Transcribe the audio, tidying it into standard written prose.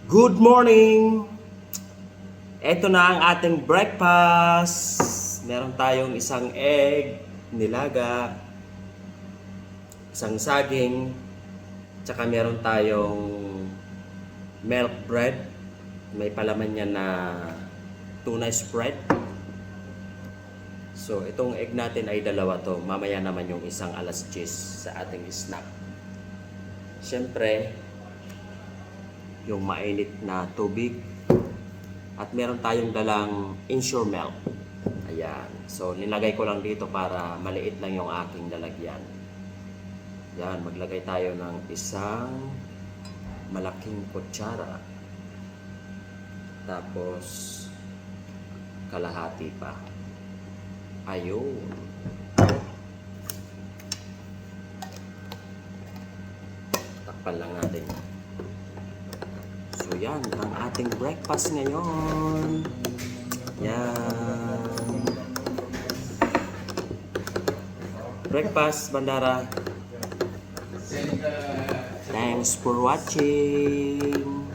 Good morning! Ito na ang ating breakfast. Meron tayong isang egg, nilaga, isang saging, tsaka meron tayong milk bread. May palaman yan na tuna spread. So, itong egg natin ay dalawa to. Mamaya naman yung isang alas 10 sa ating snack. Siyempre, yung mainit na tubig. At meron tayong dalang Ensure milk. Ayan. So, nilagay ko lang dito para maliit lang yung aking lalagyan. Ayan. Maglagay tayo ng isang malaking kutsara. Tapos, kalahati pa. Ayun. Takpan lang natin. So yan, ang ating breakfast ngayon. Yan. Breakfast, Bandara. Thanks for watching.